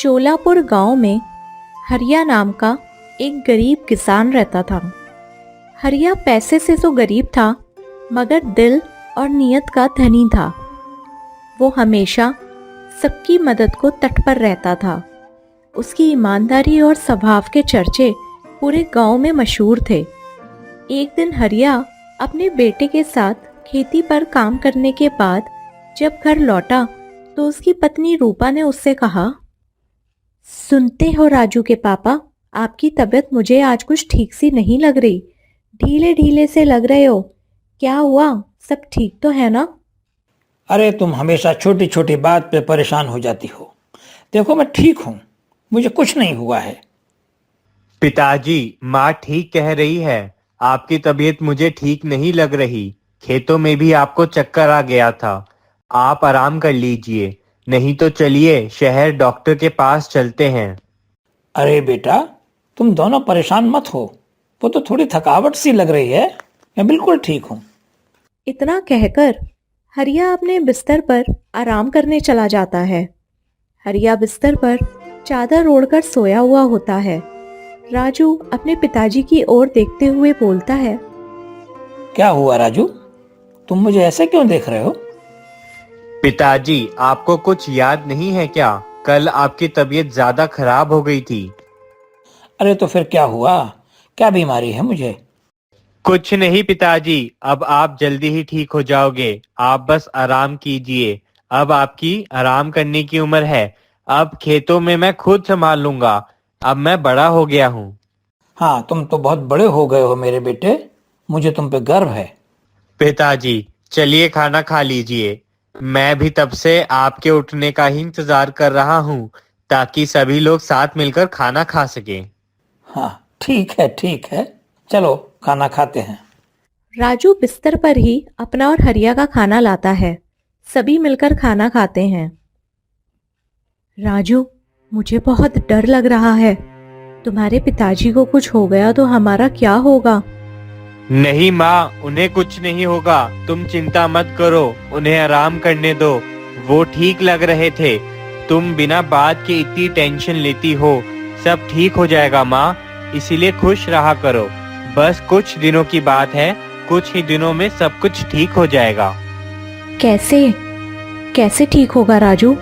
चोलापुर गांव में हरिया नाम का एक गरीब किसान रहता था। हरिया पैसे से तो गरीब था, मगर दिल और नीयत का धनी था। वो हमेशा सबकी मदद को तत्पर रहता था। उसकी ईमानदारी और स्वभाव के चर्चे पूरे गांव में मशहूर थे। एक दिन हरिया अपने बेटे के साथ खेती पर काम करने के बाद जब घर लौटा तो उसकी पत्नी रूपा ने उससे कहा, सुनते हो राजू के पापा, आपकी तबीयत मुझे आज कुछ ठीक सी नहीं लग रही। ढीले ढीले से लग रहे हो। क्या हुआ? सब ठीक तो है ना? अरे तुम हमेशा छोटी छोटी बात पे परेशान हो जाती हो। देखो मैं ठीक हूँ, मुझे कुछ नहीं हुआ है। पिताजी, माँ ठीक कह रही है। आपकी तबीयत मुझे ठीक नहीं लग रही। खेतों में भी आपको चक्कर आ गया था। आप आराम कर लीजिए, नहीं तो चलिए शहर डॉक्टर के पास चलते हैं। अरे बेटा, तुम दोनों परेशान मत हो। वो तो थोड़ी थकावट सी लग रही है, मैं बिल्कुल ठीक हूँ। इतना कहकर हरिया अपने बिस्तर पर आराम करने चला जाता है। हरिया बिस्तर पर चादर ओढ़कर सोया हुआ होता है। राजू अपने पिताजी की ओर देखते हुए बोलता है, क्या हुआ राजू? तुम मुझे ऐसे क्यों देख रहे हो? पिताजी, आपको कुछ याद नहीं है क्या? कल आपकी तबीयत ज्यादा खराब हो गई थी। अरे तो फिर क्या हुआ? क्या बीमारी है मुझे? कुछ नहीं पिताजी, अब आप जल्दी ही ठीक हो जाओगे। आप बस आराम कीजिए। अब आपकी आराम करने की उम्र है। अब खेतों में मैं खुद संभाल लूंगा। अब मैं बड़ा हो गया हूँ। हाँ, तुम तो बहुत बड़े हो गए हो मेरे बेटे, मुझे तुम पे गर्व है। पिताजी, चलिए खाना खा लीजिए। मैं भी तब से आपके उठने का ही इंतजार कर रहा हूँ, ताकि सभी लोग साथ मिलकर खाना खा सकें। हाँ ठीक है, चलो खाना खाते हैं। राजू बिस्तर पर ही अपना और हरिया का खाना लाता है। सभी मिलकर खाना खाते हैं। राजू, मुझे बहुत डर लग रहा है। तुम्हारे पिताजी को कुछ हो गया तो हमारा क्या होगा? नहीं माँ, उन्हें कुछ नहीं होगा। तुम चिंता मत करो, उन्हें आराम करने दो। वो ठीक लग रहे थे। तुम बिना बात के इतनी टेंशन लेती हो। सब ठीक हो जाएगा माँ, इसीलिए खुश रहा करो। बस कुछ दिनों की बात है, कुछ ही दिनों में सब कुछ ठीक हो जाएगा। कैसे ठीक होगा राजू?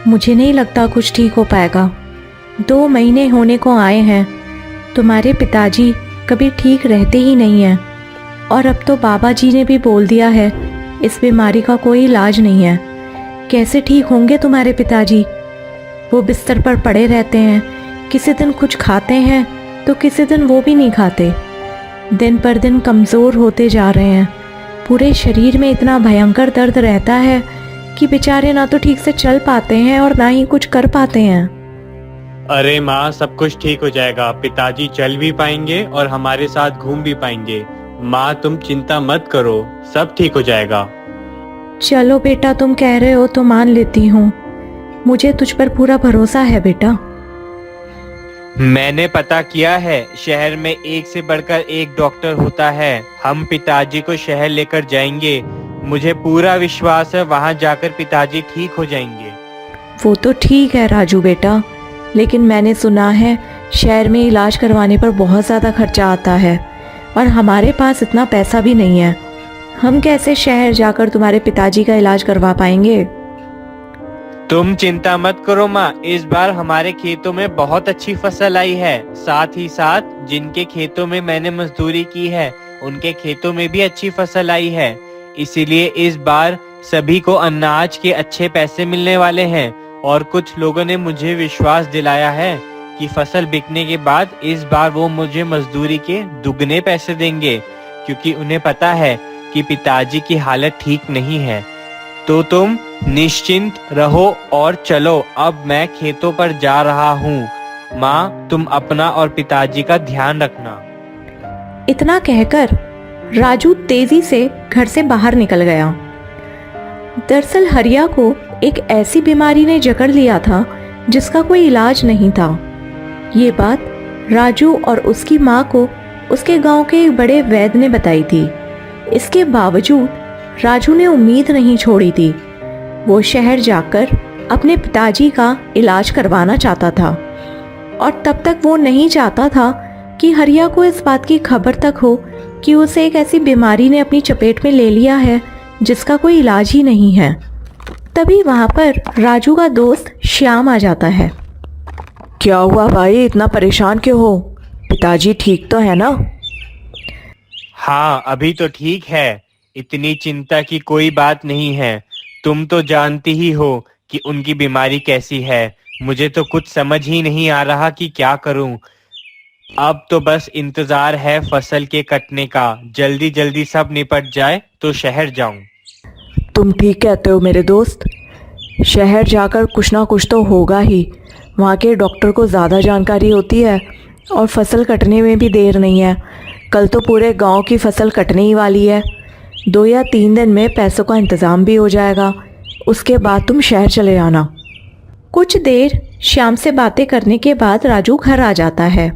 मुझे नहीं लगता कुछ ठीक हो पाएगा। 2 महीने होने को आए हैं। तुम्हारे पिताजी कभी ठीक रहते ही नहीं हैं। और अब तो बाबा जी ने भी बोल दिया है इस बीमारी का कोई इलाज नहीं है। कैसे ठीक होंगे तुम्हारे पिताजी? वो बिस्तर पर पड़े रहते हैं। किसी दिन कुछ खाते हैं तो किसी दिन वो भी नहीं खाते। दिन पर दिन कमज़ोर होते जा रहे हैं। पूरे शरीर में इतना भयंकर दर्द रहता है कि बेचारे ना तो ठीक से चल पाते हैं और ना ही कुछ कर पाते हैं। अरे माँ, सब कुछ ठीक हो जाएगा। पिताजी चल भी पाएंगे और हमारे साथ घूम भी पाएंगे। माँ, तुम चिंता मत करो, सब ठीक हो जाएगा। चलो बेटा, तुम कह रहे हो तो मान लेती हूँ। मुझे तुझ पर पूरा भरोसा है बेटा। मैंने पता किया है, शहर में एक से बढ़कर एक डॉक्टर होता है। हम पिताजी को शहर लेकर जाएंगे। मुझे पूरा विश्वास है वहाँ जाकर पिताजी ठीक हो जाएंगे। वो तो ठीक है राजू बेटा, लेकिन मैंने सुना है शहर में इलाज करवाने पर बहुत ज़्यादा खर्चा आता है और हमारे पास इतना पैसा भी नहीं है। हम कैसे शहर जाकर तुम्हारे पिताजी का इलाज करवा पाएंगे? तुम चिंता मत करो माँ, इस बार हमारे खेतों में बहुत अच्छी फसल आई है। साथ ही साथ जिनके खेतों में मैंने मजदूरी की है, उनके खेतों में भी अच्छी फसल आई है। इसीलिए इस बार सभी को अनाज के अच्छे पैसे मिलने वाले हैं। और कुछ लोगों ने मुझे विश्वास दिलाया है कि फसल बिकने के बाद इस बार वो मुझे मजदूरी के दुगने पैसे देंगे, क्योंकि उन्हें पता है कि पिताजी की हालत ठीक नहीं है। तो तुम निश्चिंत रहो और चलो, अब मैं खेतों पर जा रहा हूँ। माँ, तुम अपना और पिताजी का ध्यान रखना। इतना कहकर राजू तेजी से घर से बाहर निकल गया। दरअसल हरिया को एक ऐसी बीमारी ने जकड़ लिया था जिसका कोई इलाज नहीं था। ये बात राजू और उसकी माँ को उसके गांव के एक बड़े वैद्य ने बताई थी। इसके बावजूद राजू ने उम्मीद नहीं छोड़ी थी। वो शहर जाकर अपने पिताजी का इलाज करवाना चाहता था और तब तक वो नहीं चाहता था कि हरिया को इस बात की खबर तक हो कि उसे एक ऐसी बीमारी ने अपनी चपेट में ले लिया है जिसका कोई इलाज ही नहीं है। तभी वहाँ पर राजू का दोस्त श्याम आ जाता है। क्या हुआ भाई, इतना परेशान क्यों हो? पिताजी ठीक तो है ना? हाँ, अभी तो ठीक है। इतनी चिंता की कोई बात नहीं है। तुम तो जानती ही हो कि उनकी बीमारी कैसी है। मुझे तो कुछ समझ ही नहीं आ रहा कि क्या करूं। अब तो बस इंतजार है फसल के कटने का। जल्दी जल्दी सब निपट जाए तो शहर जाऊं। तुम ठीक कहते हो मेरे दोस्त। शहर जाकर कुछ ना कुछ तो होगा ही। वहाँ के डॉक्टर को ज़्यादा जानकारी होती है और फसल कटने में भी देर नहीं है। कल तो पूरे गांव की फसल कटने ही वाली है। 2 या 3 दिन में पैसों का इंतज़ाम भी हो जाएगा। उसके बाद तुम शहर चले जाना। कुछ देर श्याम से बातें करने के बाद राजू घर आ जाता है।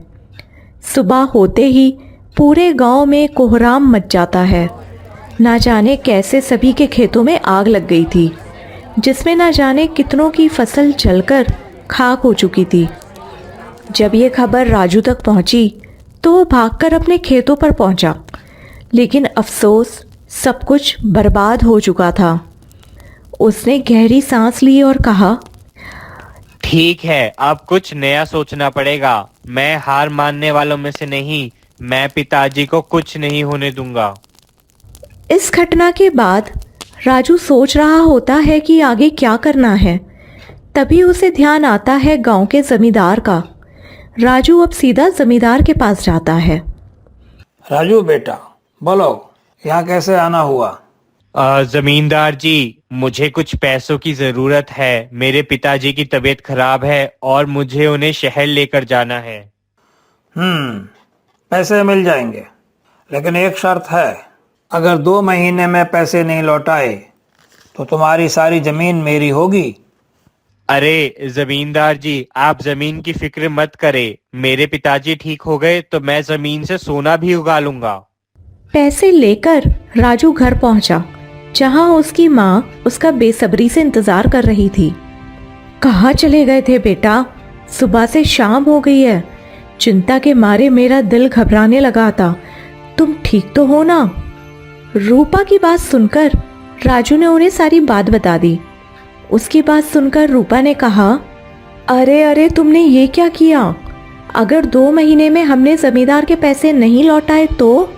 सुबह होते ही पूरे गांव में कोहराम मच जाता है। ना जाने कैसे सभी के खेतों में आग लग गई थी, जिसमें ना जाने कितनों की फसल जलकर खाक हो चुकी थी। जब ये खबर राजू तक पहुंची तो वो भागकर अपने खेतों पर पहुंचा, लेकिन अफसोस सब कुछ बर्बाद हो चुका था। उसने गहरी सांस ली और कहा, ठीक है, अब कुछ नया सोचना पड़ेगा। मैं हार मानने वालों में से नहीं। मैं पिताजी को कुछ नहीं होने दूंगा। इस घटना के बाद राजू सोच रहा होता है कि आगे क्या करना है। तभी उसे ध्यान आता है गांव के जमींदार का। राजू अब सीधा जमींदार के पास जाता है। राजू बेटा, बोलो यहाँ कैसे आना हुआ? जमींदार जी, मुझे कुछ पैसों की जरूरत है। मेरे पिताजी की तबीयत खराब है और मुझे उन्हें शहर लेकर जाना है। पैसे मिल जाएंगे, लेकिन एक शर्त है। अगर 2 महीने में पैसे नहीं लौटाए तो तुम्हारी सारी जमीन मेरी होगी। अरे जमींदार जी, आप जमीन की फिक्र मत करें। मेरे पिताजी ठीक हो गए तो मैं जमीन से सोना भी उगा लूंगा। पैसे लेकर राजू घर पहुंचा, जहां उसकी माँ उसका बेसब्री से इंतजार कर रही थी। कहाँ चले गए थे बेटा? सुबह से शाम हो गई है। चिंता के मारे मेरा दिल घबराने लगा था। तुम ठीक तो हो ना? रूपा की बात सुनकर राजू ने उन्हें सारी बात बता दी। उसकी बात सुनकर रूपा ने कहा, अरे अरे, तुमने ये क्या किया? अगर 2 महीने में हमने जमींदार के पैसे नहीं लौटाए तो?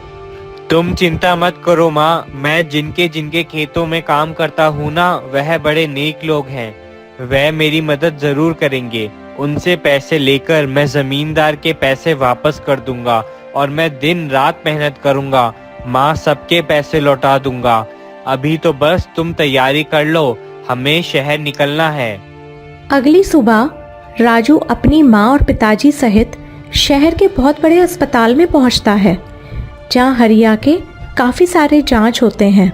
तुम चिंता मत करो माँ। मैं जिनके जिनके खेतों में काम करता हूँ ना, वह बड़े नेक लोग हैं। वह मेरी मदद जरूर करेंगे। उनसे पैसे लेकर मैं जमींदार के पैसे वापस कर दूंगा और मैं दिन रात मेहनत करूंगा। माँ सबके पैसे लौटा दूंगा। अभी तो बस तुम तैयारी कर लो, हमें शहर निकलना है। अगली सुबह राजू अपनी माँ और पिताजी सहित शहर के बहुत बड़े अस्पताल में पहुंचता है, जहां हरिया के काफ़ी सारे जांच होते हैं।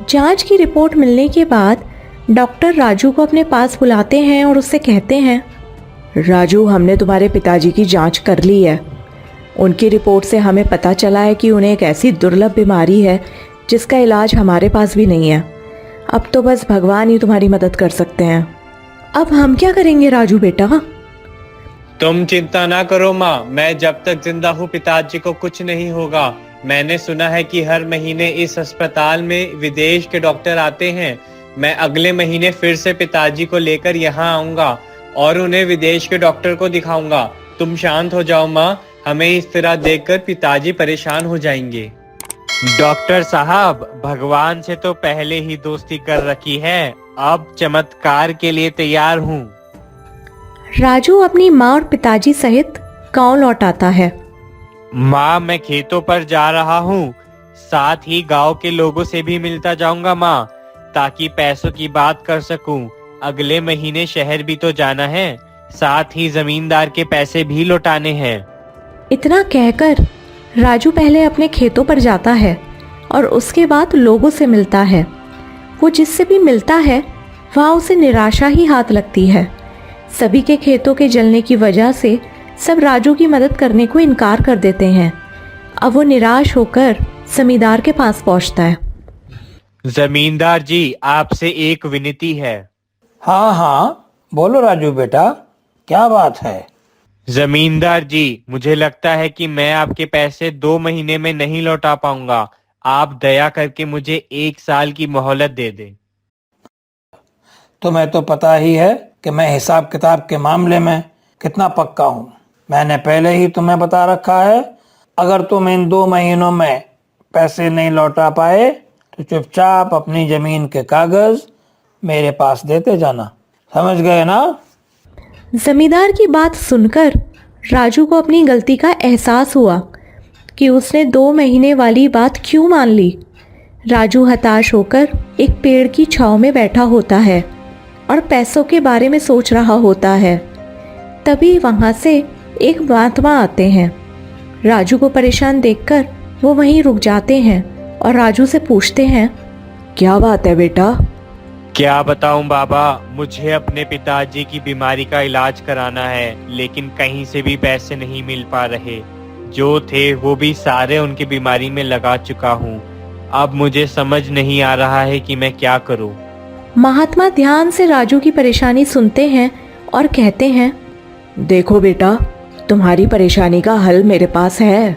जांच की रिपोर्ट मिलने के बाद डॉक्टर राजू को अपने पास बुलाते हैं और उससे कहते हैं, राजू, हमने तुम्हारे पिताजी की जांच कर ली है। उनकी रिपोर्ट से हमें पता चला है कि उन्हें एक ऐसी दुर्लभ बीमारी है जिसका इलाज हमारे पास भी नहीं है। अब तो बस भगवान ही तुम्हारी मदद कर सकते हैं। अब हम क्या करेंगे राजू बेटा? तुम चिंता ना करो माँ। मैं जब तक जिंदा हूँ पिताजी को कुछ नहीं होगा। मैंने सुना है कि हर महीने इस अस्पताल में विदेश के डॉक्टर आते हैं। मैं अगले महीने फिर से पिताजी को लेकर यहाँ आऊंगा और उन्हें विदेश के डॉक्टर को दिखाऊंगा। तुम शांत हो जाओ माँ। हमें इस तरह देखकर पिताजी परेशान हो जाएंगे। डॉक्टर साहब, भगवान से तो पहले ही दोस्ती कर रखी है। अब चमत्कार के लिए तैयार हूँ। राजू अपनी माँ और पिताजी सहित गांव लौट आता है। माँ, मैं खेतों पर जा रहा हूँ। साथ ही गांव के लोगों से भी मिलता जाऊंगा माँ, ताकि पैसों की बात कर सकूं। अगले महीने शहर भी तो जाना है, साथ ही जमींदार के पैसे भी लौटाने हैं। इतना कहकर राजू पहले अपने खेतों पर जाता है और उसके बाद लोगों से मिलता है। वो जिससे भी मिलता है वहाँ उसे निराशा ही हाथ लगती है। सभी के खेतों के जलने की वजह से सब राजू की मदद करने को इनकार कर देते हैं। अब वो निराश होकर जमींदार के पास पहुंचता है। जमींदार जी, आपसे एक विनती है। हाँ हाँ, बोलो राजू बेटा, क्या बात है? जमींदार जी, मुझे लगता है कि मैं आपके पैसे 2 महीने में नहीं लौटा पाऊंगा। आप दया करके मुझे 1 साल की मोहलत दे दें। तुम्हें तो पता ही है कि मैं हिसाब किताब के मामले में कितना पक्का हूँ। मैंने पहले ही तुम्हें बता रखा है, अगर तुम इन 2 महीनों में पैसे नहीं लौटा पाए तो चुपचाप अपनी जमीन के कागज मेरे पास देते जाना। समझ गए ना? जमींदार की बात सुनकर राजू को अपनी गलती का एहसास हुआ कि उसने 2 महीने वाली बात क्यों मान ली। राजू हताश होकर एक पेड़ की छांव में बैठा होता है और पैसों के बारे में सोच रहा होता है। तभी वहाँ से एक महात्मा आते हैं। राजू को परेशान देखकर वो वहीं रुक जाते हैं और राजू से पूछते हैं, क्या बात है बेटा? क्या बताऊं बाबा, मुझे अपने पिताजी की बीमारी का इलाज कराना है, लेकिन कहीं से भी पैसे नहीं मिल पा रहे। जो थे वो भी सारे उनकी बीमारी में लगा चुका हूँ। अब मुझे समझ नहीं आ रहा है कि मैं क्या करूँ। महात्मा ध्यान से राजू की परेशानी सुनते हैं और कहते हैं, देखो बेटा, तुम्हारी परेशानी का हल मेरे पास है,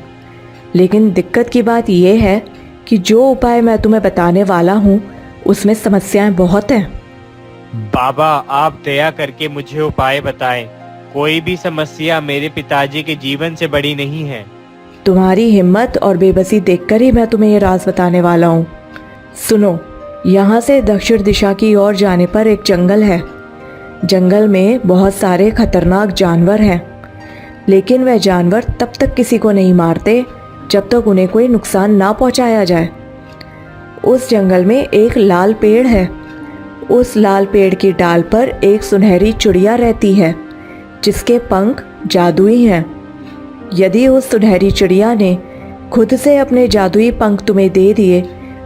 लेकिन दिक्कत की बात यह है कि जो उपाय मैं तुम्हें बताने वाला हूँ उसमें समस्याएं बहुत हैं। बाबा, आप दया करके मुझे उपाय बताएं। कोई भी समस्या मेरे पिताजी के जीवन से बड़ी नहीं है। तुम्हारी हिम्मत और बेबसी देखकर ही मैं तुम्हें ये राज बताने वाला हूँ। सुनो, यहाँ से दक्षिण दिशा की ओर जाने पर एक जंगल है। जंगल में बहुत सारे खतरनाक जानवर हैं, लेकिन वह जानवर तब तक किसी को नहीं मारते जब तक उन्हें कोई नुकसान ना पहुँचाया जाए। उस जंगल में एक लाल पेड़ है। उस लाल पेड़ की डाल पर एक सुनहरी चिड़िया रहती है जिसके पंख जादुई हैं। यदि उस सुनहरी चिड़िया ने खुद से अपने जादुई पंख तुम्हें दे दिए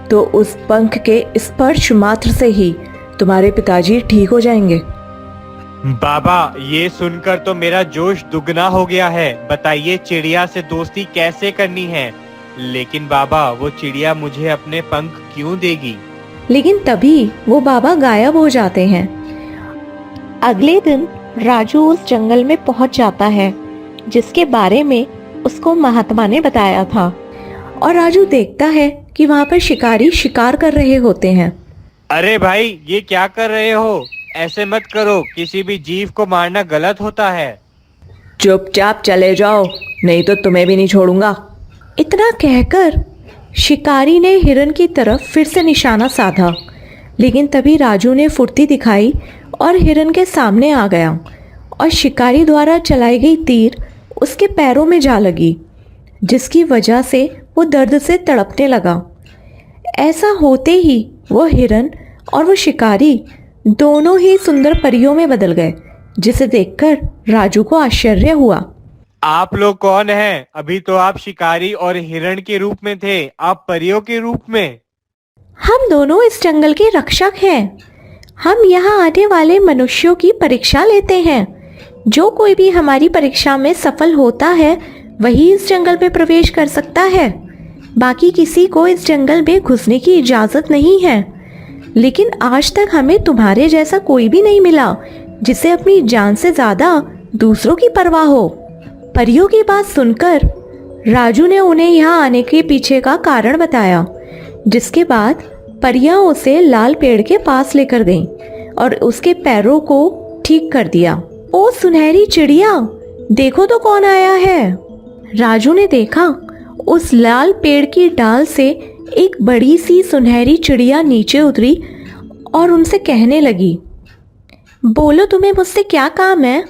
तो उस पंख के स्पर्श मात्र से ही तुम्हारे पिताजी ठीक हो जाएंगे। बाबा, ये सुनकर तो मेरा जोश दुगना हो गया है। बताइए चिड़िया से दोस्ती कैसे करनी है? लेकिन बाबा, वो चिड़िया मुझे अपने पंख क्यों देगी? लेकिन तभी वो बाबा गायब हो जाते हैं। अगले दिन राजू उस जंगल में पहुंच जाता है जिसके बारे में उसको महात्मा ने बताया था, और राजू देखता है कि वहां पर शिकारी शिकार कर रहे होते हैं। अरे भाई, ये क्या कर रहे हो? ऐसे मत करो, किसी भी जीव को मारना गलत होता है। चुपचाप चले जाओ, नहीं तो तुम्हें भी नहीं छोड़ूंगा। इतना कहकर शिकारी ने हिरन की तरफ फिर से निशाना साधा, लेकिन तभी राजू ने फुर्ती दिखाई और हिरन के सामने आ गया और शिकारी द्वारा चलाई गई तीर उसके पैरों में जा लगी, जिसकी वजह से वो दर्द से तड़पने लगा। ऐसा होते ही वो हिरन और वो शिकारी दोनों ही सुंदर परियों में बदल गए, जिसे देखकर राजू को आश्चर्य हुआ। आप लोग कौन हैं? अभी तो आप शिकारी और हिरण के रूप में थे, आप परियों के रूप में? हम दोनों इस जंगल के रक्षक हैं। हम यहाँ आने वाले मनुष्यों की परीक्षा लेते हैं। जो कोई भी हमारी परीक्षा में सफल होता है वही इस जंगल में प्रवेश कर सकता है। बाकी किसी को इस जंगल में घुसने की इजाज़त नहीं है। लेकिन आज तक हमें तुम्हारे जैसा कोई भी नहीं मिला जिसे अपनी जान से ज़्यादा दूसरों की परवाह हो। परियों की बात सुनकर राजू ने उन्हें यहाँ आने के पीछे का कारण बताया, जिसके बाद परियां उसे लाल पेड़ के पास लेकर गईं और उसके पैरों को ठीक कर दिया। ओ सुनहरी चिड़िया, देखो तो कौन आया है। राजू ने देखा उस लाल पेड़ की डाल से एक बड़ी सी सुनहरी चिड़िया नीचे उतरी और उनसे कहने लगी, बोलो तुम्हें मुझसे क्या काम है?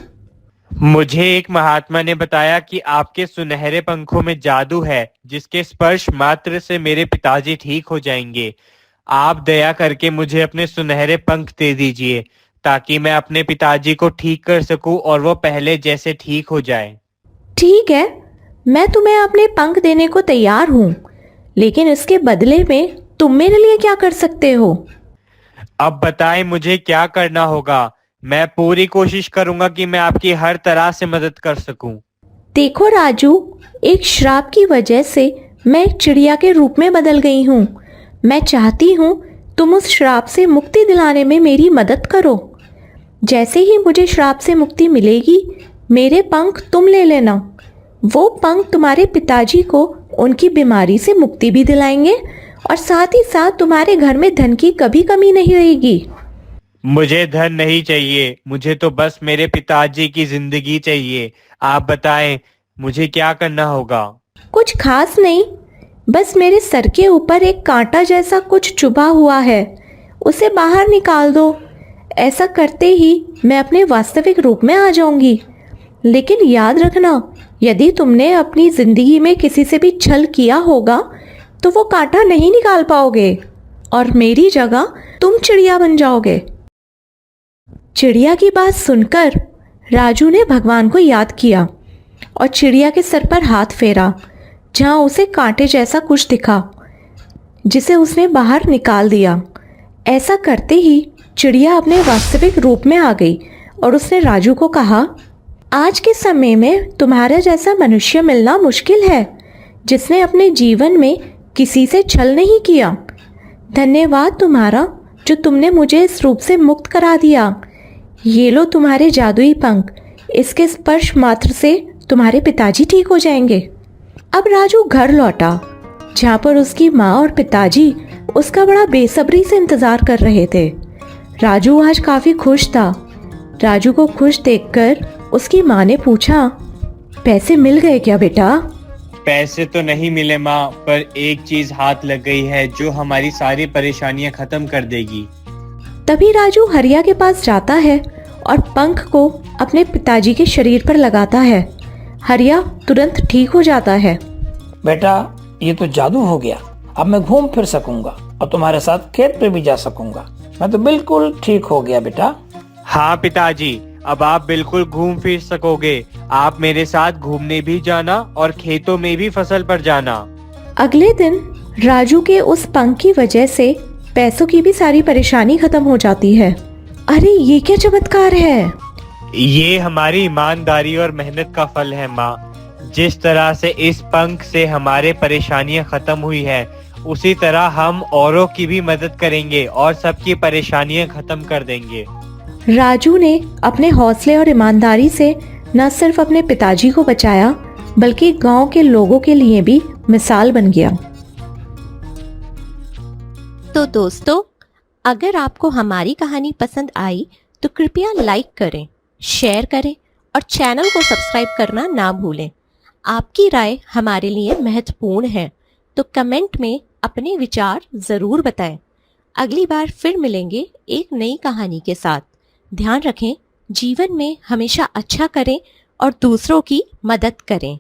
मुझे एक महात्मा ने बताया कि आपके सुनहरे पंखों में जादू है, जिसके स्पर्श मात्र से मेरे पिताजी ठीक हो जाएंगे। आप दया करके मुझे अपने सुनहरे पंख दे दीजिए ताकि मैं अपने पिताजी को ठीक कर सकूं और वो पहले जैसे ठीक हो जाए। ठीक है, मैं तुम्हें अपने पंख देने को तैयार हूँ, लेकिन इसके बदले में तुम मेरे लिए क्या कर सकते हो? अब बताएं मुझे क्या करना होगा। मैं पूरी कोशिश करूंगा कि मैं आपकी हर तरह से मदद कर सकूं। देखो राजू, एक श्राप की वजह से मैं एक चिड़िया के रूप में बदल गई हूँ। मैं चाहती हूँ तुम उस श्राप से मुक्ति दिलाने में मेरी मदद करो। जैसे ही मुझे श्राप से मुक्ति मिलेगी, मेरे पंख तुम ले लेना। वो पंख तुम्हारे पिताजी को उनकी बीमारी से मुक्ति भी दिलाएंगे और साथ ही साथ तुम्हारे घर में धन की कभी कमी नहीं रहेगी। मुझे धन नहीं चाहिए, मुझे तो बस मेरे पिताजी की जिंदगी चाहिए। आप बताएं मुझे क्या करना होगा? कुछ खास नहीं, बस मेरे सर के ऊपर एक कांटा जैसा कुछ चुभा हुआ है, उसे बाहर निकाल दो। ऐसा करते ही मैं अपने वास्तविक रूप में आ जाऊंगी। लेकिन याद रखना, यदि तुमने अपनी जिंदगी में किसी से भी छल किया होगा तो वो कांटा नहीं निकाल पाओगे और मेरी जगह तुम चिड़िया बन जाओगे। चिड़िया की बात सुनकर राजू ने भगवान को याद किया और चिड़िया के सर पर हाथ फेरा, जहां उसे कांटे जैसा कुछ दिखा, जिसे उसने बाहर निकाल दिया। ऐसा करते ही चिड़िया अपने वास्तविक रूप में आ गई और उसने राजू को कहा, आज के समय में तुम्हारे जैसा मनुष्य मिलना मुश्किल है जिसने अपने जीवन में किसी से छल नहीं किया। धन्यवाद तुम्हारा जो तुमने मुझे इस रूप से मुक्त करा दिया। ये लो तुम्हारे जादुई पंख, इसके स्पर्श मात्र से तुम्हारे पिताजी ठीक हो जाएंगे। अब राजू घर लौटा, जहाँ पर उसकी माँ और पिताजी उसका बड़ा बेसब्री से इंतजार कर रहे थे। राजू आज काफी खुश था। राजू को खुश देखकर उसकी माँ ने पूछा, पैसे मिल गए क्या बेटा? पैसे तो नहीं मिले माँ, पर एक चीज हाथ लग गई है जो हमारी सारी परेशानियां खत्म कर देगी। तभी राजू हरिया के पास जाता है और पंख को अपने पिताजी के शरीर पर लगाता है। हरिया तुरंत ठीक हो जाता है। बेटा, ये तो जादू हो गया। अब मैं घूम फिर सकूंगा और तुम्हारे साथ खेत पे भी जा सकूंगा। मैं तो बिल्कुल ठीक हो गया बेटा। हाँ पिताजी, अब आप बिल्कुल घूम फिर सकोगे। आप मेरे साथ घूमने भी जाना और खेतों में भी फसल पर जाना। अगले दिन राजू के उस पंख की वजह से पैसों की भी सारी परेशानी खत्म हो जाती है। अरे ये क्या चमत्कार है! ये हमारी ईमानदारी और मेहनत का फल है माँ। जिस तरह से इस पंख से हमारे परेशानियां खत्म हुई है, उसी तरह हम औरों की भी मदद करेंगे और सबकी परेशानियां खत्म कर देंगे। राजू ने अपने हौसले और ईमानदारी से न सिर्फ अपने पिताजी को बचाया, बल्कि गांव के लोगों के लिए भी मिसाल बन गया। तो दोस्तों, अगर आपको हमारी कहानी पसंद आई तो कृपया लाइक करें, शेयर करें और चैनल को सब्सक्राइब करना ना भूलें। आपकी राय हमारे लिए महत्वपूर्ण है, तो कमेंट में अपने विचार ज़रूर बताएं। अगली बार फिर मिलेंगे एक नई कहानी के साथ। ध्यान रखें, जीवन में हमेशा अच्छा करें और दूसरों की मदद करें।